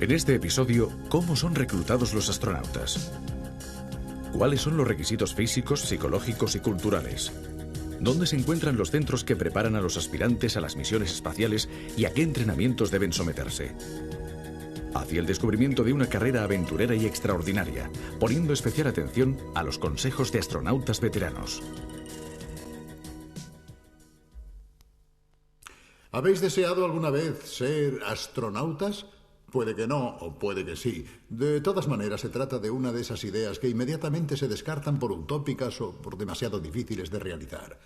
En este episodio, ¿cómo son reclutados los astronautas? ¿Cuáles son los requisitos físicos, psicológicos y culturales? ¿Dónde se encuentran los centros que preparan a los aspirantes a las misiones espaciales y a qué entrenamientos deben someterse? Hacia el descubrimiento de una carrera aventurera y extraordinaria, poniendo especial atención a los consejos de astronautas veteranos. ¿Habéis deseado alguna vez ser astronautas? Puede que no, o puede que sí. De todas maneras, se trata de una de esas ideas que inmediatamente se descartan por utópicas o por demasiado difíciles de realizar.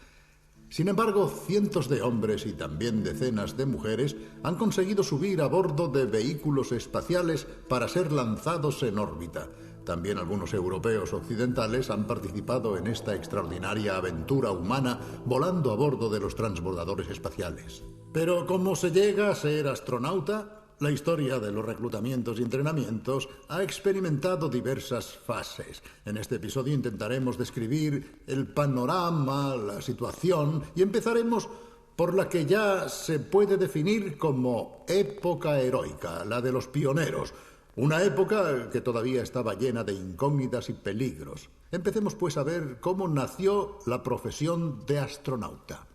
Sin embargo, cientos de hombres y también decenas de mujeres han conseguido subir a bordo de vehículos espaciales para ser lanzados en órbita. También algunos europeos occidentales han participado en esta extraordinaria aventura humana volando a bordo de los transbordadores espaciales. Pero ¿cómo se llega a ser astronauta? La historia de los reclutamientos y entrenamientos ha experimentado diversas fases. En este episodio intentaremos describir el panorama, la situación, y empezaremos por la que ya se puede definir como época heroica, la de los pioneros. Una época que todavía estaba llena de incógnitas y peligros. Empecemos pues a ver cómo nació la profesión de astronauta.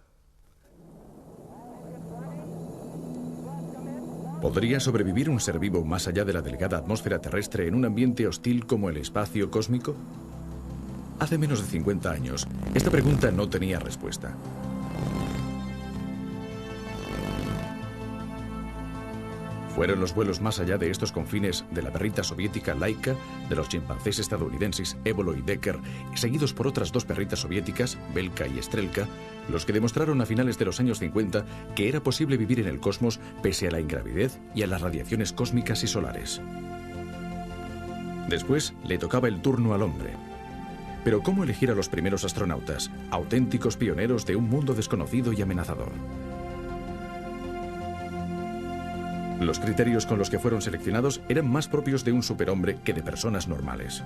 ¿Podría sobrevivir un ser vivo más allá de la delgada atmósfera terrestre en un ambiente hostil como el espacio cósmico? Hace menos de 50 años, esta pregunta no tenía respuesta. Fueron los vuelos más allá de estos confines de la perrita soviética Laika, de los chimpancés estadounidenses Évolo y Decker, seguidos por otras dos perritas soviéticas, Belka y Estrelka, los que demostraron a finales de los años 50 que era posible vivir en el cosmos pese a la ingravidez y a las radiaciones cósmicas y solares. Después le tocaba el turno al hombre. Pero ¿cómo elegir a los primeros astronautas, auténticos pioneros de un mundo desconocido y amenazador? Los criterios con los que fueron seleccionados eran más propios de un superhombre que de personas normales.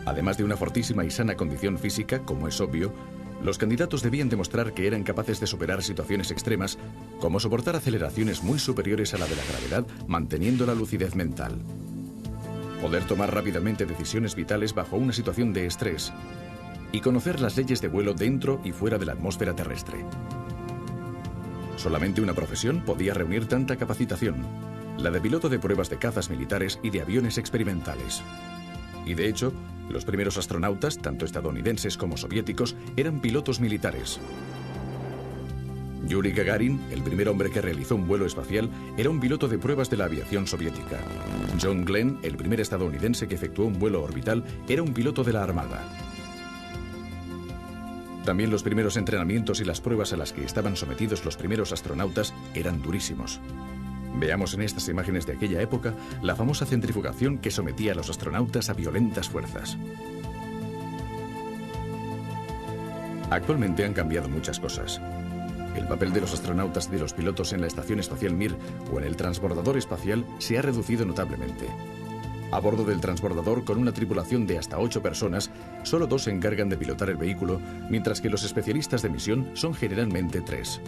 Además de una fortísima y sana condición física, como es obvio, los candidatos debían demostrar que eran capaces de superar situaciones extremas, como soportar aceleraciones muy superiores a la de la gravedad, manteniendo la lucidez mental. Poder tomar rápidamente decisiones vitales bajo una situación de estrés y conocer las leyes de vuelo dentro y fuera de la atmósfera terrestre. Solamente una profesión podía reunir tanta capacitación, la de piloto de pruebas de cazas militares y de aviones experimentales. Y de hecho, los primeros astronautas, tanto estadounidenses como soviéticos, eran pilotos militares. Yuri Gagarin, el primer hombre que realizó un vuelo espacial, era un piloto de pruebas de la aviación soviética. John Glenn, el primer estadounidense que efectuó un vuelo orbital, era un piloto de la Armada. También los primeros entrenamientos y las pruebas a las que estaban sometidos los primeros astronautas eran durísimos. Veamos en estas imágenes de aquella época la famosa centrifugación que sometía a los astronautas a violentas fuerzas. Actualmente han cambiado muchas cosas. El papel de los astronautas y de los pilotos en la Estación Espacial Mir o en el transbordador espacial se ha reducido notablemente. A bordo del transbordador, con una tripulación de hasta 8 personas, solo 2 se encargan de pilotar el vehículo, mientras que los especialistas de misión son generalmente 3.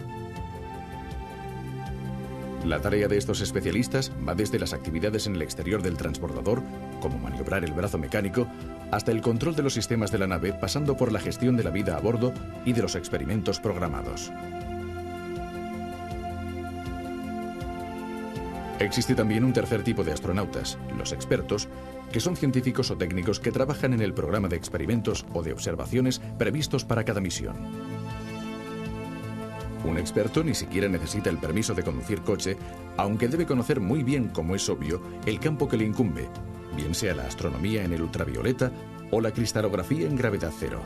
La tarea de estos especialistas va desde las actividades en el exterior del transbordador, como maniobrar el brazo mecánico, hasta el control de los sistemas de la nave, pasando por la gestión de la vida a bordo y de los experimentos programados. Existe también un tercer tipo de astronautas, los expertos, que son científicos o técnicos que trabajan en el programa de experimentos o de observaciones previstos para cada misión. Un experto ni siquiera necesita el permiso de conducir coche, aunque debe conocer muy bien, como es obvio, el campo que le incumbe, bien sea la astronomía en el ultravioleta o la cristalografía en gravedad cero.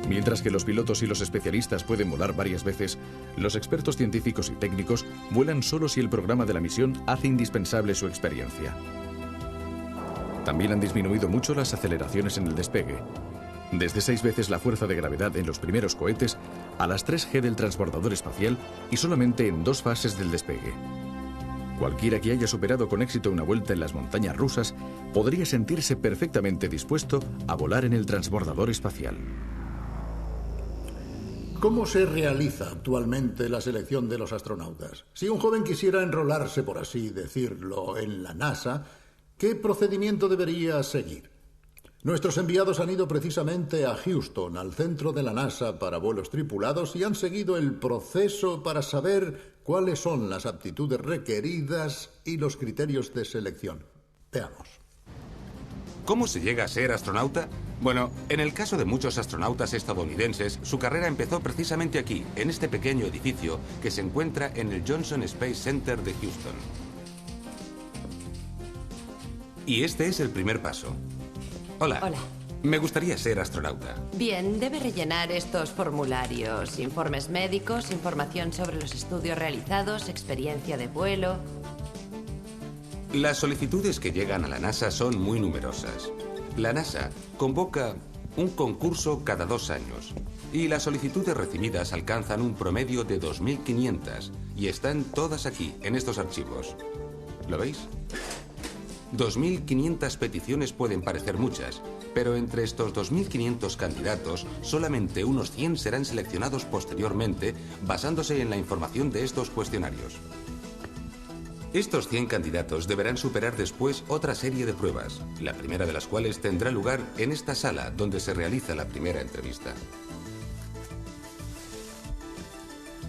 Mientras que los pilotos y los especialistas pueden volar varias veces, los expertos científicos y técnicos vuelan solo si el programa de la misión hace indispensable su experiencia. También han disminuido mucho las aceleraciones en el despegue. Desde 6 veces la fuerza de gravedad en los primeros cohetes a las 3G del transbordador espacial y solamente en 2 fases del despegue. Cualquiera que haya superado con éxito una vuelta en las montañas rusas podría sentirse perfectamente dispuesto a volar en el transbordador espacial. ¿Cómo se realiza actualmente la selección de los astronautas? Si un joven quisiera enrolarse, por así decirlo, en la NASA, ¿qué procedimiento debería seguir? Nuestros enviados han ido precisamente a Houston, al centro de la NASA para vuelos tripulados, y han seguido el proceso para saber cuáles son las aptitudes requeridas y los criterios de selección. Veamos. ¿Cómo se llega a ser astronauta? Bueno, en el caso de muchos astronautas estadounidenses, su carrera empezó precisamente aquí, en este pequeño edificio que se encuentra en el Johnson Space Center de Houston. Y este es el primer paso. Hola. Hola. Me gustaría ser astronauta. Bien, debe rellenar estos formularios: informes médicos, información sobre los estudios realizados, experiencia de vuelo. Las solicitudes que llegan a la NASA son muy numerosas. La NASA convoca un concurso cada 2 años y las solicitudes recibidas alcanzan un promedio de 2.500 y están todas aquí, en estos archivos. ¿Lo veis? 2.500 peticiones pueden parecer muchas, pero entre estos 2.500 candidatos, solamente unos 100 serán seleccionados posteriormente basándose en la información de estos cuestionarios. Estos 100 candidatos deberán superar después otra serie de pruebas, la primera de las cuales tendrá lugar en esta sala donde se realiza la primera entrevista.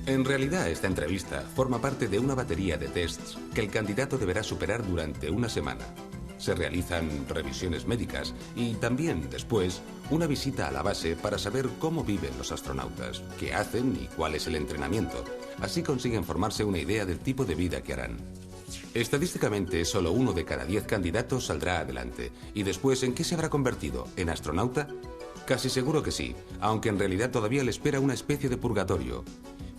En realidad, esta entrevista forma parte de una batería de tests que el candidato deberá superar durante una semana. Se realizan revisiones médicas y también, después, una visita a la base para saber cómo viven los astronautas, qué hacen y cuál es el entrenamiento. Así consiguen formarse una idea del tipo de vida que harán. Estadísticamente, solo 1 de cada 10 candidatos saldrá adelante. ¿Y después en qué se habrá convertido? ¿En astronauta? Casi seguro que sí, aunque en realidad todavía le espera una especie de purgatorio.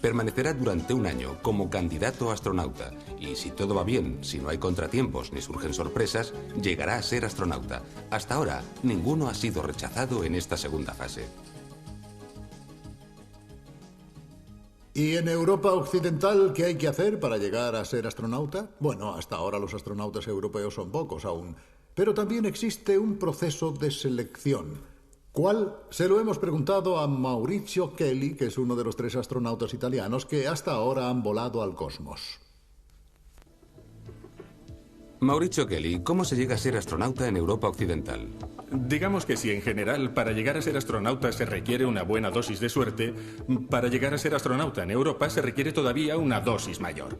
Permanecerá durante un año como candidato a astronauta y si todo va bien, si no hay contratiempos ni surgen sorpresas, llegará a ser astronauta. Hasta ahora, ninguno ha sido rechazado en esta segunda fase. ¿Y en Europa Occidental qué hay que hacer para llegar a ser astronauta? Bueno, hasta ahora los astronautas europeos son pocos aún, pero también existe un proceso de selección. ¿Cuál? Se lo hemos preguntado a Maurizio Kelly, que es uno de los 3 astronautas italianos que hasta ahora han volado al cosmos. Maurizio Kelly, ¿cómo se llega a ser astronauta en Europa Occidental? Digamos que si en general para llegar a ser astronauta se requiere una buena dosis de suerte, para llegar a ser astronauta en Europa se requiere todavía una dosis mayor.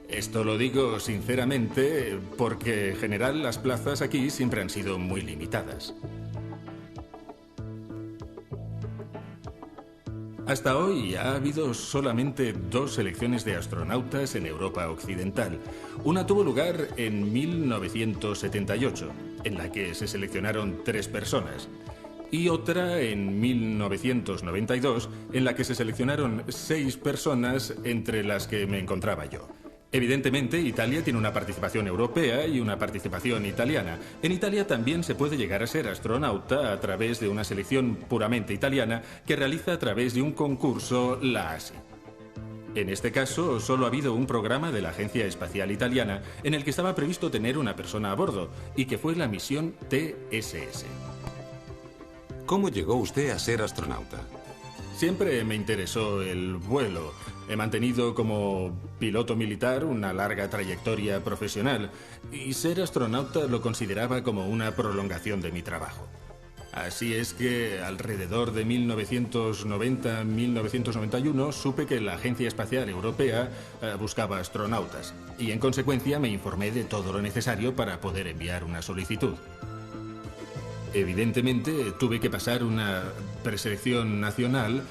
Esto lo digo sinceramente porque en general las plazas aquí siempre han sido muy limitadas. Hasta hoy ha habido solamente 2 selecciones de astronautas en Europa Occidental. Una tuvo lugar en 1978, en la que se seleccionaron 3 personas, y otra en 1992, en la que se seleccionaron 6 personas, entre las que me encontraba yo. Evidentemente, Italia tiene una participación europea y una participación italiana. En Italia también se puede llegar a ser astronauta a través de una selección puramente italiana que realiza a través de un concurso la ASI. En este caso, solo ha habido un programa de la Agencia Espacial Italiana en el que estaba previsto tener una persona a bordo y que fue la misión TSS. ¿Cómo llegó usted a ser astronauta? Siempre me interesó el vuelo. He mantenido como piloto militar una larga trayectoria profesional y ser astronauta lo consideraba como una prolongación de mi trabajo. Así es que alrededor de 1990-1991 supe que la Agencia Espacial Europea buscaba astronautas y en consecuencia me informé de todo lo necesario para poder enviar una solicitud. Evidentemente tuve que pasar una preselección nacional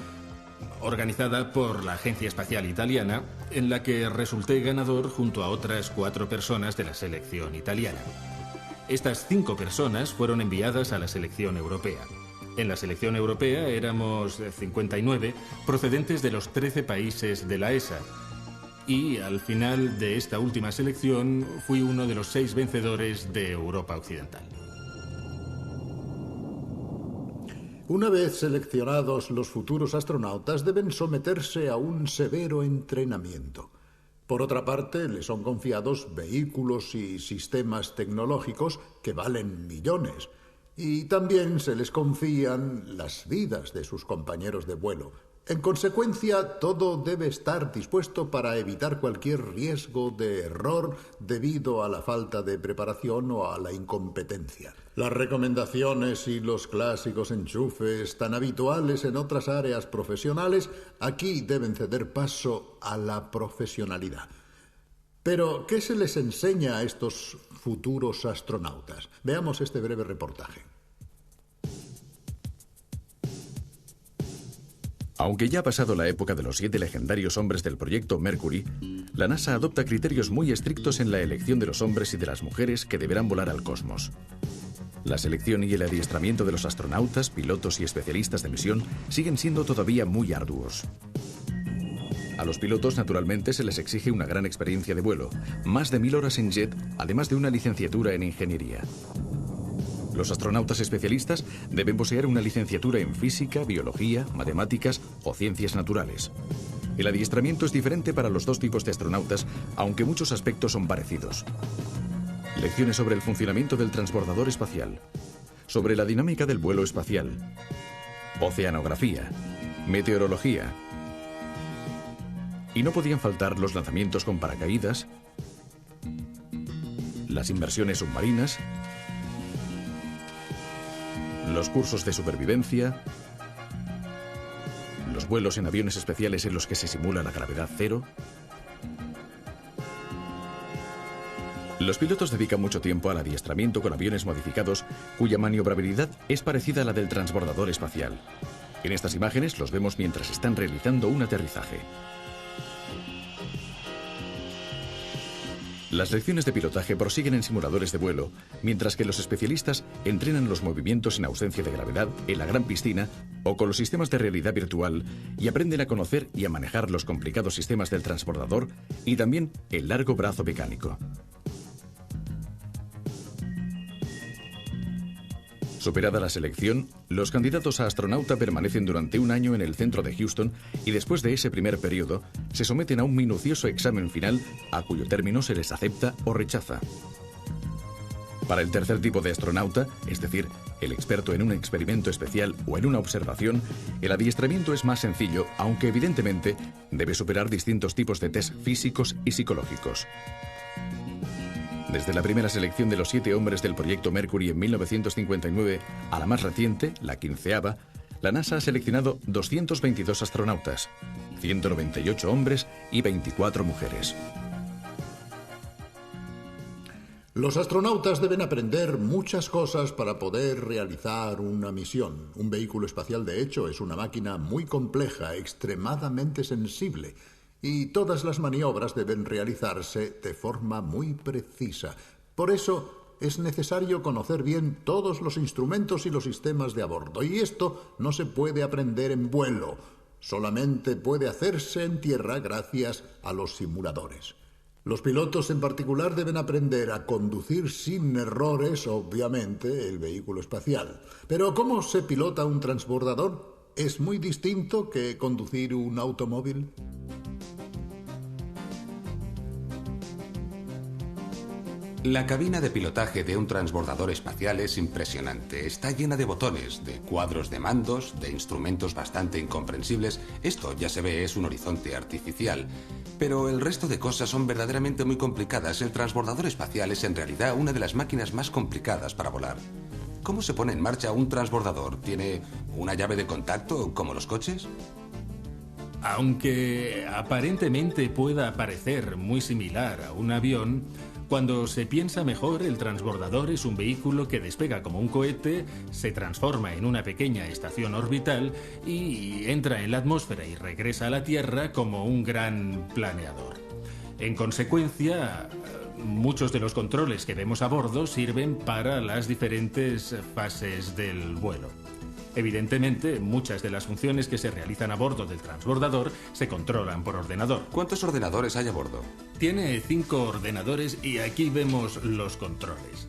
organizada por la Agencia Espacial Italiana, en la que resulté ganador junto a otras 4 personas de la selección italiana. Estas 5 personas fueron enviadas a la selección europea. En la selección europea éramos 59 procedentes de los 13 países de la ESA. Y al final de esta última selección fui uno de los 6 vencedores de Europa Occidental. Una vez seleccionados, los futuros astronautas deben someterse a un severo entrenamiento. Por otra parte, les son confiados vehículos y sistemas tecnológicos que valen millones. Y también se les confían las vidas de sus compañeros de vuelo. En consecuencia, todo debe estar dispuesto para evitar cualquier riesgo de error debido a la falta de preparación o a la incompetencia. Las recomendaciones y los clásicos enchufes tan habituales en otras áreas profesionales aquí deben ceder paso a la profesionalidad. Pero, ¿qué se les enseña a estos futuros astronautas? Veamos este breve reportaje. Aunque ya ha pasado la época de los 7 legendarios hombres del proyecto Mercury, la NASA adopta criterios muy estrictos en la elección de los hombres y de las mujeres que deberán volar al cosmos. La selección y el adiestramiento de los astronautas, pilotos y especialistas de misión siguen siendo todavía muy arduos. A los pilotos, naturalmente, se les exige una gran experiencia de vuelo, más de 1000 horas en jet, además de una licenciatura en ingeniería. Los astronautas especialistas deben poseer una licenciatura en física, biología, matemáticas o ciencias naturales. El adiestramiento es diferente para los dos tipos de astronautas, aunque muchos aspectos son parecidos. Lecciones sobre el funcionamiento del transbordador espacial, sobre la dinámica del vuelo espacial, oceanografía, meteorología. Y no podían faltar los lanzamientos con paracaídas, las inmersiones submarinas, los cursos de supervivencia, los vuelos en aviones especiales en los que se simula la gravedad cero. Los pilotos dedican mucho tiempo al adiestramiento con aviones modificados cuya maniobrabilidad es parecida a la del transbordador espacial. En estas imágenes los vemos mientras están realizando un aterrizaje. Las lecciones de pilotaje prosiguen en simuladores de vuelo, mientras que los especialistas entrenan los movimientos en ausencia de gravedad en la gran piscina o con los sistemas de realidad virtual y aprenden a conocer y a manejar los complicados sistemas del transbordador y también el largo brazo mecánico. Superada la selección, los candidatos a astronauta permanecen durante un año en el centro de Houston y después de ese primer periodo se someten a un minucioso examen final a cuyo término se les acepta o rechaza. Para el tercer tipo de astronauta, es decir, el experto en un experimento especial o en una observación, el adiestramiento es más sencillo, aunque evidentemente debe superar distintos tipos de test físicos y psicológicos. Desde la primera selección de los 7 hombres del proyecto Mercury en 1959 a la más reciente, la 15ª, la NASA ha seleccionado 222 astronautas, 198 hombres y 24 mujeres. Los astronautas deben aprender muchas cosas para poder realizar una misión. Un vehículo espacial, de hecho, es una máquina muy compleja, extremadamente sensible. Y todas las maniobras deben realizarse de forma muy precisa. Por eso es necesario conocer bien todos los instrumentos y los sistemas de a bordo. Y esto no se puede aprender en vuelo. Solamente puede hacerse en tierra gracias a los simuladores. Los pilotos en particular deben aprender a conducir sin errores, obviamente, el vehículo espacial. Pero ¿cómo se pilota un transbordador? ¿Es muy distinto que conducir un automóvil? La cabina de pilotaje de un transbordador espacial es impresionante. Está llena de botones, de cuadros de mandos, de instrumentos bastante incomprensibles. Esto, ya se ve, es un horizonte artificial. Pero el resto de cosas son verdaderamente muy complicadas. El transbordador espacial es en realidad una de las máquinas más complicadas para volar. ¿Cómo se pone en marcha un transbordador? ¿Tiene una llave de contacto como los coches? Aunque aparentemente pueda parecer muy similar a un avión, cuando se piensa mejor, el transbordador es un vehículo que despega como un cohete, se transforma en una pequeña estación orbital y entra en la atmósfera y regresa a la Tierra como un gran planeador. En consecuencia, muchos de los controles que vemos a bordo sirven para las diferentes fases del vuelo. Evidentemente, muchas de las funciones que se realizan a bordo del transbordador se controlan por ordenador. ¿Cuántos ordenadores hay a bordo? Tiene 5 ordenadores y aquí vemos los controles.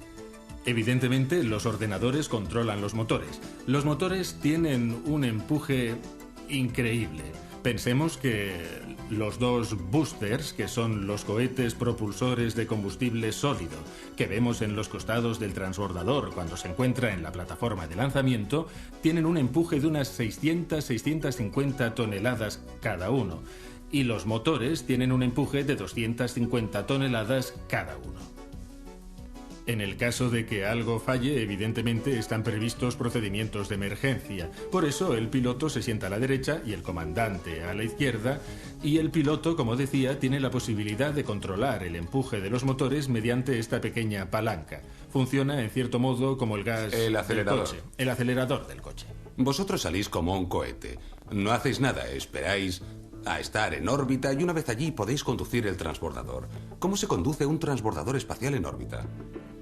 Evidentemente, los ordenadores controlan los motores. Los motores tienen un empuje increíble. Pensemos que los dos boosters, que son los cohetes propulsores de combustible sólido que vemos en los costados del transbordador cuando se encuentra en la plataforma de lanzamiento, tienen un empuje de unas 600-650 toneladas cada uno, y los motores tienen un empuje de 250 toneladas cada uno. En el caso de que algo falle, evidentemente están previstos procedimientos de emergencia. Por eso el piloto se sienta a la derecha y el comandante a la izquierda, y el piloto, como decía, tiene la posibilidad de controlar el empuje de los motores mediante esta pequeña palanca. Funciona en cierto modo como el gas El acelerador. del coche, el acelerador del coche. Vosotros salís como un cohete. No hacéis nada, esperáis a estar en órbita y una vez allí podéis conducir el transbordador. ¿Cómo se conduce un transbordador espacial en órbita?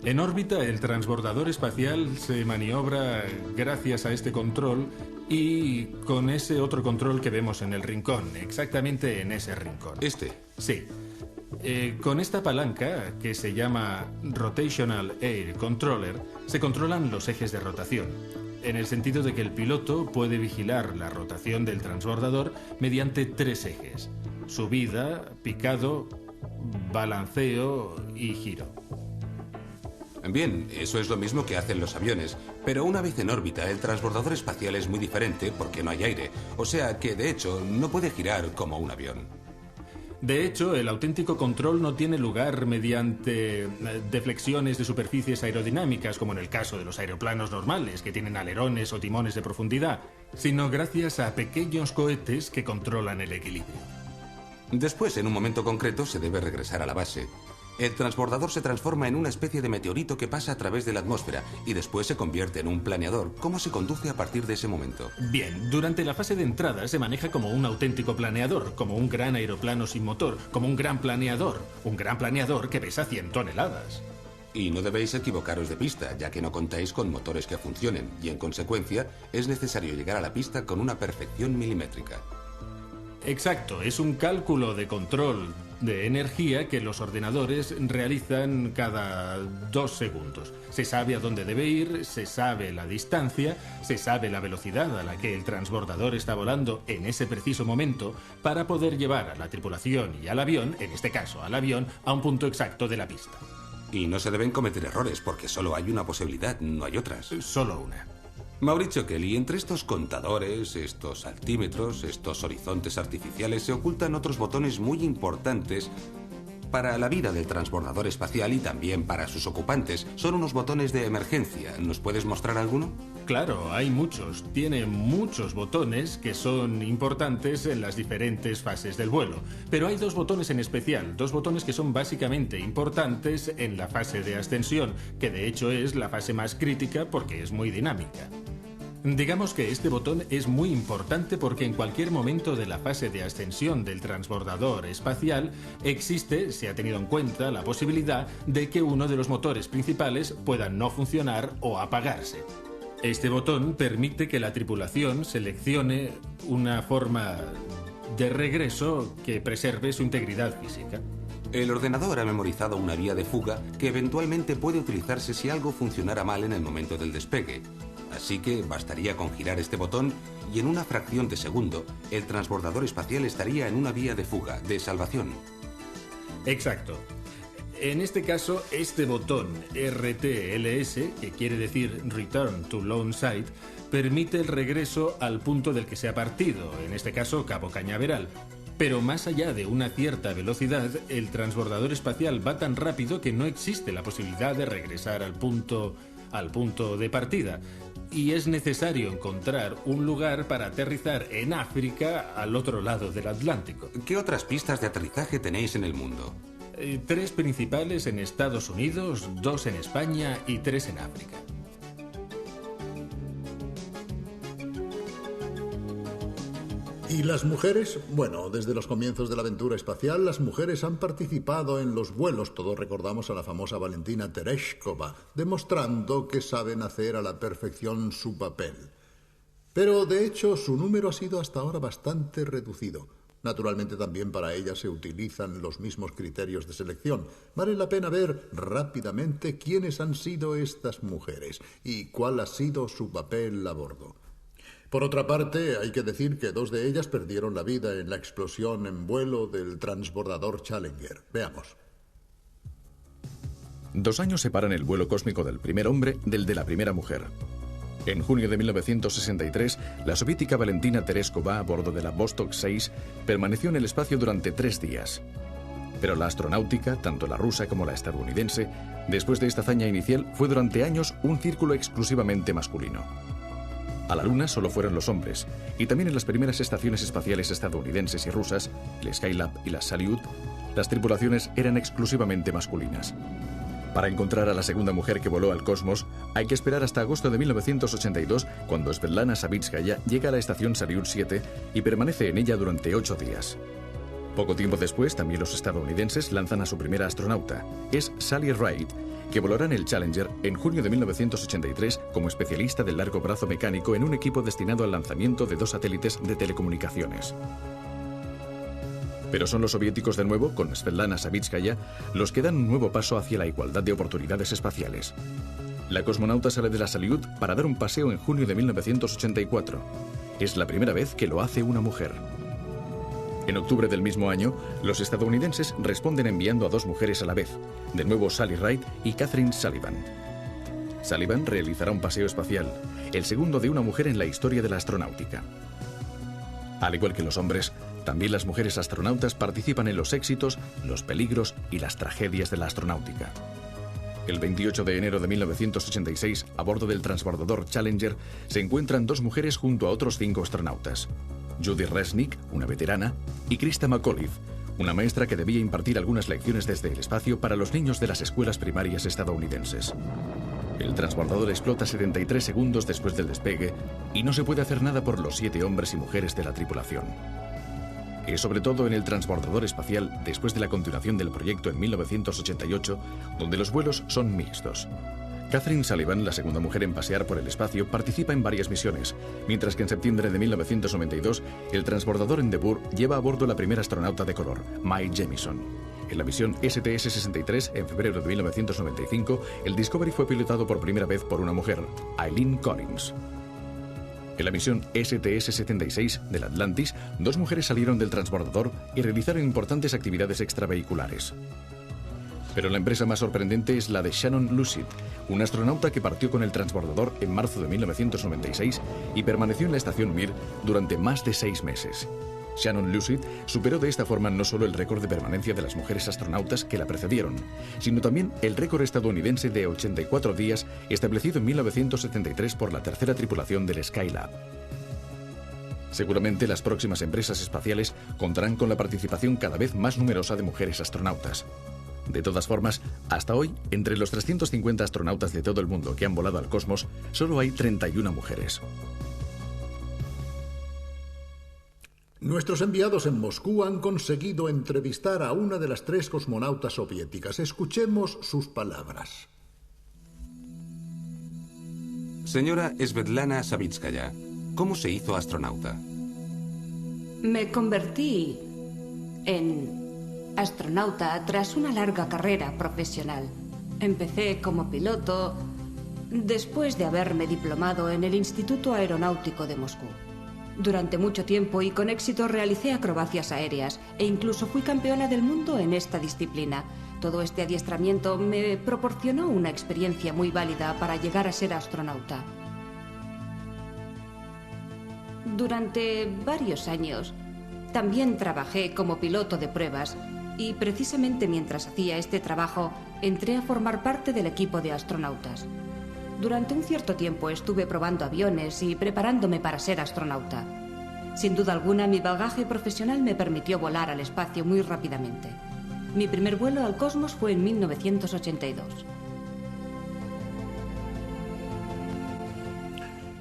En órbita, el transbordador espacial se maniobra gracias a este control y con ese otro control que vemos en el rincón, exactamente en ese rincón. ¿Este? Sí. Con esta palanca, que se llama Rotational Air Controller, se controlan los ejes de rotación, en el sentido de que el piloto puede vigilar la rotación del transbordador mediante 3 ejes: subida, picado, balanceo y giro. Bien, eso es lo mismo que hacen los aviones, pero una vez en órbita el transbordador espacial es muy diferente porque no hay aire, o sea que de hecho no puede girar como un avión. De hecho, el auténtico control no tiene lugar mediante deflexiones de superficies aerodinámicas, como en el caso de los aeroplanos normales, que tienen alerones o timones de profundidad, sino gracias a pequeños cohetes que controlan el equilibrio. Después, en un momento concreto, se debe regresar a la base. El transbordador se transforma en una especie de meteorito que pasa a través de la atmósfera y después se convierte en un planeador. ¿Cómo se conduce a partir de ese momento? Bien, durante la fase de entrada se maneja como un auténtico planeador, como un gran aeroplano sin motor, como un gran planeador que pesa 100 toneladas. Y no debéis equivocaros de pista, ya que no contáis con motores que funcionen, y en consecuencia es necesario llegar a la pista con una perfección milimétrica. Exacto, es un cálculo de control de energía que los ordenadores realizan cada 2 segundos. Se sabe a dónde debe ir, se sabe la distancia, se sabe la velocidad a la que el transbordador está volando en ese preciso momento para poder llevar a la tripulación y al avión, en este caso al avión, a un punto exacto de la pista. Y no se deben cometer errores porque solo hay una posibilidad, no hay otras. Solo una. Mauricio Kelly, entre estos contadores, estos altímetros, estos horizontes artificiales, se ocultan otros botones muy importantes para la vida del transbordador espacial y también para sus ocupantes. Son unos botones de emergencia. ¿Nos puedes mostrar alguno? Claro, hay muchos. Tiene muchos botones que son importantes en las diferentes fases del vuelo. Pero hay 2 botones en especial, 2 botones que son básicamente importantes en la fase de ascensión, que de hecho es la fase más crítica porque es muy dinámica. Digamos que este botón es muy importante porque en cualquier momento de la fase de ascensión del transbordador espacial se ha tenido en cuenta la posibilidad de que uno de los motores principales pueda no funcionar o apagarse. Este botón permite que la tripulación seleccione una forma de regreso que preserve su integridad física. El ordenador ha memorizado una vía de fuga que eventualmente puede utilizarse si algo funcionara mal en el momento del despegue. Así que bastaría con girar este botón y en una fracción de segundo el transbordador espacial estaría en una vía de fuga, de salvación. Exacto. En este caso, este botón RTLS, que quiere decir Return to Launch Site, permite el regreso al punto del que se ha partido, en este caso Cabo Cañaveral. Pero más allá de una cierta velocidad, el transbordador espacial va tan rápido que no existe la posibilidad de regresar al punto de partida. Y es necesario encontrar un lugar para aterrizar en África, al otro lado del Atlántico. ¿Qué otras pistas de aterrizaje tenéis en el mundo? 3 principales en Estados Unidos, 2 en España y 3 en África. ¿Y las mujeres? Bueno, desde los comienzos de la aventura espacial, las mujeres han participado en los vuelos. Todos recordamos a la famosa Valentina Tereshkova, demostrando que saben hacer a la perfección su papel. Pero, de hecho, su número ha sido hasta ahora bastante reducido. Naturalmente, también para ellas se utilizan los mismos criterios de selección. Vale la pena ver rápidamente quiénes han sido estas mujeres y cuál ha sido su papel a bordo. Por otra parte, hay que decir que 2 de ellas perdieron la vida en la explosión en vuelo del transbordador Challenger. Veamos. 2 años separan el vuelo cósmico del primer hombre del de la primera mujer. En junio de 1963, la soviética Valentina Tereskova, a bordo de la Vostok 6, permaneció en el espacio durante 3 días. Pero la astronáutica, tanto la rusa como la estadounidense, después de esta hazaña inicial, fue durante años un círculo exclusivamente masculino. A la Luna solo fueron los hombres, y también en las primeras estaciones espaciales estadounidenses y rusas, el Skylab y la Salyut, las tripulaciones eran exclusivamente masculinas. Para encontrar a la segunda mujer que voló al cosmos, hay que esperar hasta agosto de 1982, cuando Svetlana Savitskaya llega a la estación Salyut 7 y permanece en ella durante 8 días. Poco tiempo después, también los estadounidenses lanzan a su primera astronauta. Es Sally Ride, que volará en el Challenger en junio de 1983 como especialista del largo brazo mecánico en un equipo destinado al lanzamiento de 2 satélites de telecomunicaciones. Pero son los soviéticos de nuevo, con Svetlana Savitskaya, los que dan un nuevo paso hacia la igualdad de oportunidades espaciales. La cosmonauta sale de la Salyut para dar un paseo en junio de 1984. Es la primera vez que lo hace una mujer. En octubre del mismo año, los estadounidenses responden enviando a 2 mujeres a la vez, de nuevo Sally Ride y Katherine Sullivan. Sullivan realizará un paseo espacial, el segundo de una mujer en la historia de la astronáutica. Al igual que los hombres, también las mujeres astronautas participan en los éxitos, los peligros y las tragedias de la astronáutica. El 28 de enero de 1986, a bordo del transbordador Challenger, se encuentran 2 mujeres junto a otros 5 astronautas. Judy Resnick, una veterana, y Krista McAuliffe, una maestra que debía impartir algunas lecciones desde el espacio para los niños de las escuelas primarias estadounidenses. El transbordador explota 73 segundos después del despegue y no se puede hacer nada por los 7 hombres y mujeres de la tripulación. Es sobre todo en el transbordador espacial, después de la continuación del proyecto en 1988, donde los vuelos son mixtos. Katherine Sullivan, la segunda mujer en pasear por el espacio, participa en varias misiones, mientras que en septiembre de 1992, el transbordador Endeavour lleva a bordo la primera astronauta de color, Mae Jemison. En la misión STS-63, en febrero de 1995, el Discovery fue pilotado por primera vez por una mujer, Eileen Collins. En la misión STS-76 del Atlantis, 2 mujeres salieron del transbordador y realizaron importantes actividades extravehiculares. Pero la empresa más sorprendente es la de Shannon Lucid, una astronauta que partió con el transbordador en marzo de 1996 y permaneció en la estación Mir durante más de 6 meses. Shannon Lucid superó de esta forma no solo el récord de permanencia de las mujeres astronautas que la precedieron, sino también el récord estadounidense de 84 días establecido en 1973 por la tercera tripulación del Skylab. Seguramente las próximas empresas espaciales contarán con la participación cada vez más numerosa de mujeres astronautas. De todas formas, hasta hoy, entre los 350 astronautas de todo el mundo que han volado al cosmos, solo hay 31 mujeres. Nuestros enviados en Moscú han conseguido entrevistar a una de las 3 cosmonautas soviéticas. Escuchemos sus palabras. Señora Svetlana Savitskaya, ¿cómo se hizo astronauta? Me convertí en astronauta tras una larga carrera profesional. Empecé como piloto después de haberme diplomado en el Instituto Aeronáutico de Moscú. Durante mucho tiempo y con éxito realicé acrobacias aéreas e incluso fui campeona del mundo en esta disciplina. Todo este adiestramiento me proporcionó una experiencia muy válida para llegar a ser astronauta. Durante varios años también trabajé como piloto de pruebas y precisamente mientras hacía este trabajo entré a formar parte del equipo de astronautas. Durante un cierto tiempo estuve probando aviones y preparándome para ser astronauta. Sin duda alguna, mi bagaje profesional me permitió volar al espacio muy rápidamente. Mi primer vuelo al cosmos fue en 1982.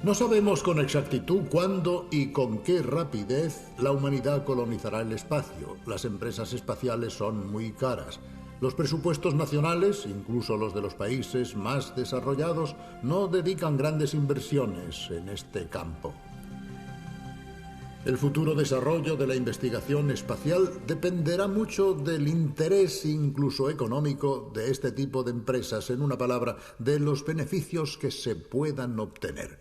No sabemos con exactitud cuándo y con qué rapidez la humanidad colonizará el espacio. Las empresas espaciales son muy caras. Los presupuestos nacionales, incluso los de los países más desarrollados, no dedican grandes inversiones en este campo. El futuro desarrollo de la investigación espacial dependerá mucho del interés, incluso económico, de este tipo de empresas. En una palabra, de los beneficios que se puedan obtener.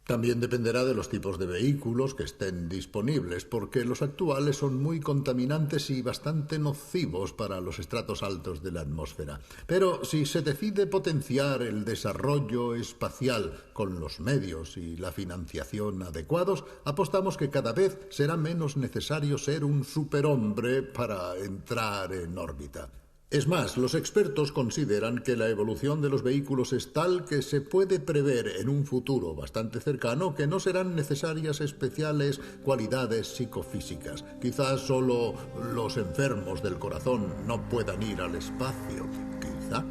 También dependerá de los tipos de vehículos que estén disponibles, porque los actuales son muy contaminantes y bastante nocivos para los estratos altos de la atmósfera. Pero si se decide potenciar el desarrollo espacial con los medios y la financiación adecuados, apostamos que cada vez será menos necesario ser un superhombre para entrar en órbita. Es más, los expertos consideran que la evolución de los vehículos es tal que se puede prever en un futuro bastante cercano que no serán necesarias especiales cualidades psicofísicas. Quizás solo los enfermos del corazón no puedan ir al espacio. Quizá.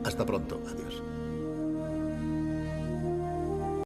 Hasta pronto. Adiós.